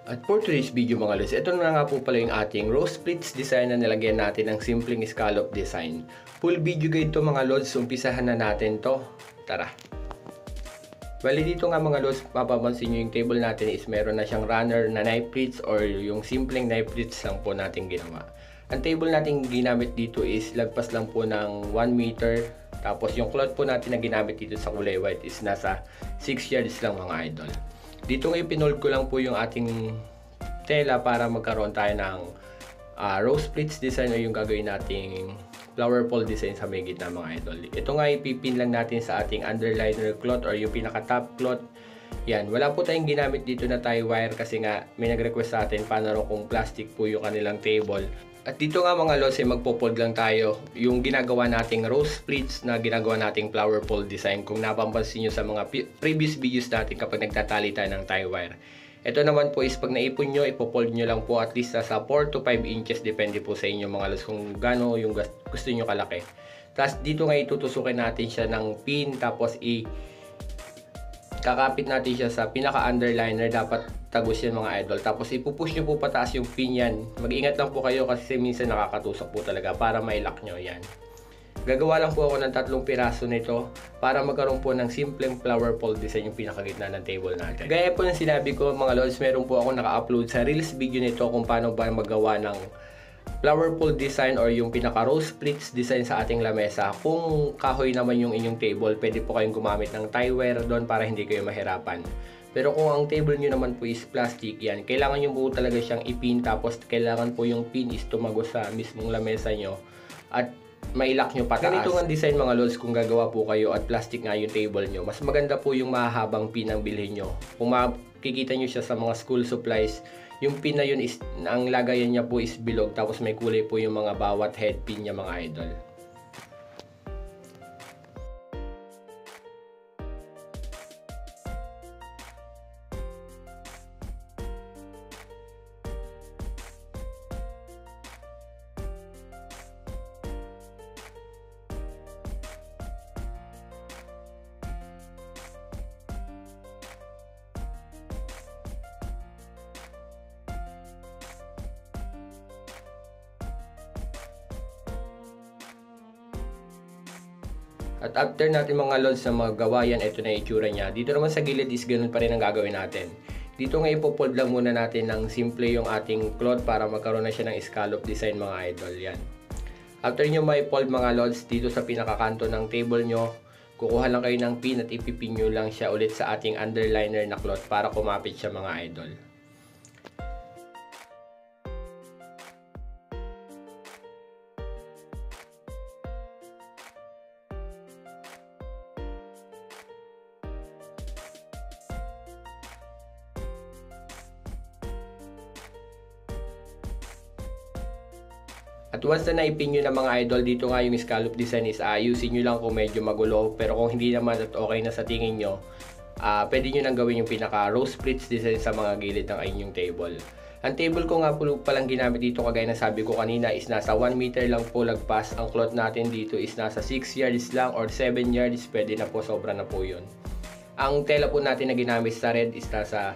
At for today's video mga lods, ito na nga po pala yung ating row splits design na nilagyan natin ng simpleng scallop design. Full video guide to mga lods, umpisahan na natin to. Tara! Bali dito nga mga lods, mapapansin nyo yung table natin is meron na siyang runner na knife pleats or yung simpleng knife pleats lang po natin ginawa. Ang table natin ginamit dito is lagpas lang po ng 1 meter. Tapos yung cloth po natin na ginamit dito sa kulay white is nasa 6 yards lang mga idol. Dito ngayon pinold ko lang po yung ating tela para magkaroon tayo ng row splits design o yung gagawin nating flower pole design sa may gitna mga idol. Ito nga ipipin lang natin sa ating underliner cloth or yung pinaka top cloth. Yan, wala po tayong ginamit dito na tie wire kasi nga may nag-request sa atin paano rin kung plastic po yung kanilang table. At dito nga mga lods ay magpo-fold lang tayo yung ginagawa nating row splits na ginagawa nating flower pole design kung napapansin nyo sa mga previous videos natin kapag nagtatali tayo ng tie wire. Ito naman po is pag naipon nyo, ipo-fold nyo lang po at least sa 4 to 5 inches depende po sa inyo mga lods kung gaano yung gusto nyo kalaki. Tapos dito nga itutusukin natin siya ng pin tapos kakapit natin siya sa pinaka underliner, dapat tagos yan mga idol. Tapos ipupush nyo po pataas yung pin yan. Mag-ingat lang po kayo kasi minsan nakakatusok po talaga para mailock nyo yan. Gagawa lang po ako ng 3 piraso nito para magkaroon po ng simpleng flower pole design yung pinakagitna ng table natin. Gaya po ng sinabi ko mga lods, meron po ako naka-upload sa Reels video nito kung paano ba magawa ng flower pole design or yung pinaka row splits design sa ating lamesa. Kung kahoy naman yung inyong table, pwede po kayong gumamit ng tie wire doon para hindi kayo mahirapan. Pero kung ang table nyo naman po is plastic, yan, kailangan nyo po talaga siyang ipin tapos kailangan po yung pin is tumagos sa mismong lamesa nyo at mailak nyo pataas. Ganito nga design mga lods kung gagawa po kayo at plastic nga yung table nyo. Mas maganda po yung mahabang pin ang bilhin nyo. Kung makikita nyo siya sa mga school supplies, yung pin na yun is, ang lagayan niya po is bilog tapos may kulay po yung mga bawat head pin niya mga idol. At after natin mga lods na magawa yan, ito na yung itsura niya. Dito naman sa gilid is ganun pa rin ang gagawin natin. Dito nga ipo-fold lang muna natin ng simple yung ating cloth para magkaroon na siya ng scallop design mga idol. Yan. After nyo may fold mga lods, dito sa pinakakanto ng table nyo, kukuha lang kayo ng pin at ipipin nyo lang siya ulit sa ating underliner na cloth para kumapit siya mga idol. At once na naipin nyo na mga idol, dito nga yung scallop design is ayusin nyo lang kung medyo magulo. Pero kung hindi naman at okay na sa tingin nyo, pwede nyo nang gawin yung pinaka row splits design sa mga gilid ng inyong table. Ang table ko nga po palang ginamit dito kagaya na sabi ko kanina is nasa 1 meter lang po lagpas. Ang cloth natin dito is nasa 6 yards lang or 7 yards, pwede na po, sobra na po yun. Ang tela po natin na ginamit sa red is nasa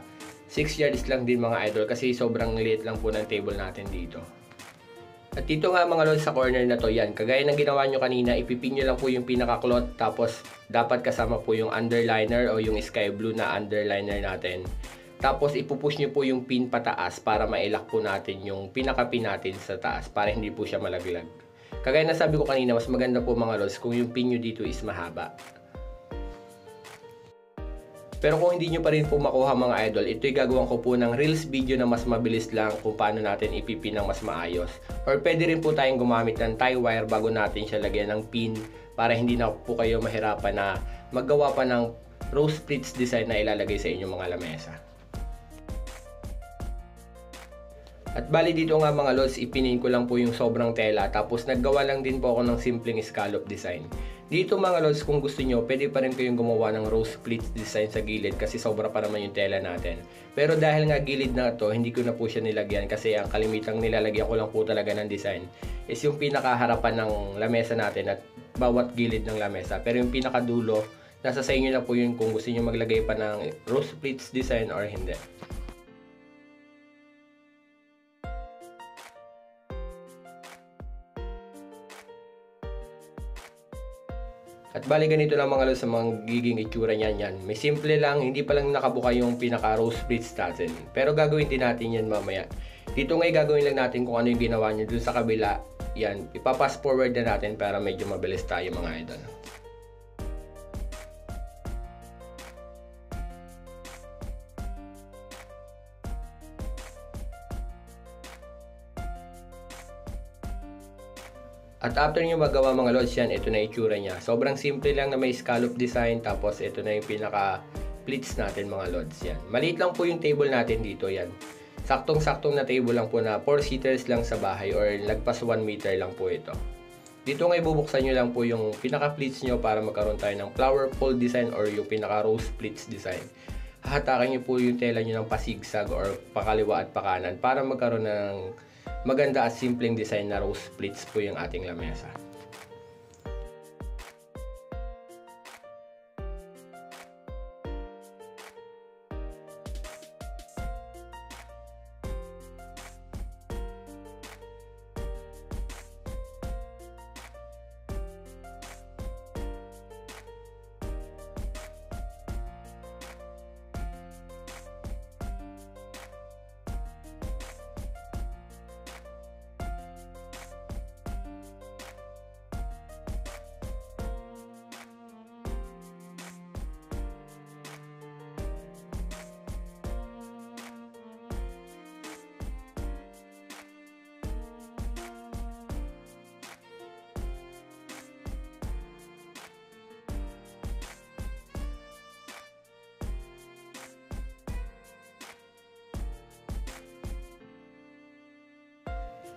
6 yards lang din mga idol kasi sobrang liit lang po ng table natin dito. At dito nga mga lods sa corner na to, yan, kagaya ng ginawa nyo kanina, ipipin nyo lang po yung pinaka-cloth tapos dapat kasama po yung underliner o yung sky blue na underliner natin. Tapos ipupush nyo po yung pin pataas para mailak po natin yung pinaka-pin natin sa taas para hindi po siya malaglag. Kagaya na sabi ko kanina, mas maganda po mga lods kung yung pin nyo dito is mahaba. Pero kung hindi nyo pa rin po makuha mga idol, ito'y gagawin ko po ng Reels video na mas mabilis lang kung paano natin ipipin ng mas maayos. Or pwede rin po tayong gumamit ng tie wire bago natin siya lagyan ng pin para hindi na po kayo mahirapan na maggawa pa ng row splits design na ilalagay sa inyong mga lamesa. At bali dito nga mga lods, ipinin ko lang po yung sobrang tela tapos naggawa lang din po ako ng simpleng scallop design. Dito mga lods, kung gusto nyo, pwede pa rin kayong gumawa ng row splits design sa gilid kasi sobra pa naman yung tela natin. Pero dahil nga gilid na to, hindi ko na po siya nilagyan kasi ang kalimitang nilalagyan ko lang po talaga ng design is yung pinakaharapan ng lamesa natin at bawat gilid ng lamesa. Pero yung pinakadulo, nasa sa inyo na po yun kung gusto nyo maglagay pa ng row splits design or hindi. At bali ganito lang mga lods sa mga giging itsura niyan yan. May simple lang, hindi pa lang nakabuka yung pinaka row splits natin. Pero gagawin din natin yan mamaya. Dito ngayon gagawin lang natin kung ano yung ginawa nyo dun sa kabila. Yan, ipapass forward na natin para medyo mabilis tayo mga idol. At after nyo magawa mga lods yan, ito na itsura niya. Sobrang simple lang na may scallop design, tapos ito na yung pinaka pleats natin mga lods yan. Maliit lang po yung table natin dito yan. Saktong-saktong na table lang po na 4 seaters lang sa bahay or lagpas 1 meter lang po ito. Dito ngayon bubuksan nyo lang po yung pinaka pleats nyo para magkaroon tayo ng flower fold design or yung pinaka rose pleats design. Hahatakin nyo po yung tela nyo ng pasigsag or pakaliwa at pakanan para magkaroon ng maganda at simpleng design na rose splits po yung ating lamesa.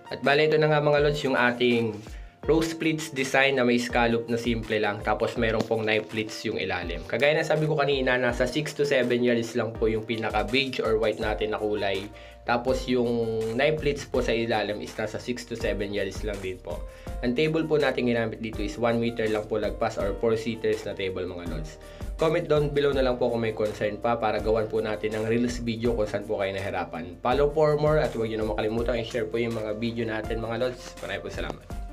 At bale ito na nga mga lods yung ating rose splits design na may scallop na simple lang, tapos mayroon pong knife pleats yung ilalim. Kagaya na sabi ko kanina, nasa 6 to 7 yards lang po yung pinaka beige or white natin na kulay. Tapos yung knife pleats po sa ilalim is nasa 6 to 7 yards lang din po. Ang table po natin ginamit dito is 1 meter lang po lagpas or 4 seaters na table mga lods. Comment down below na lang po kung may concern pa para gawan po natin ng reels video kung saan po kayo nahirapan. Follow for more at huwag nyo na makalimutan i-share po yung mga video natin mga lods. Maraming po salamat.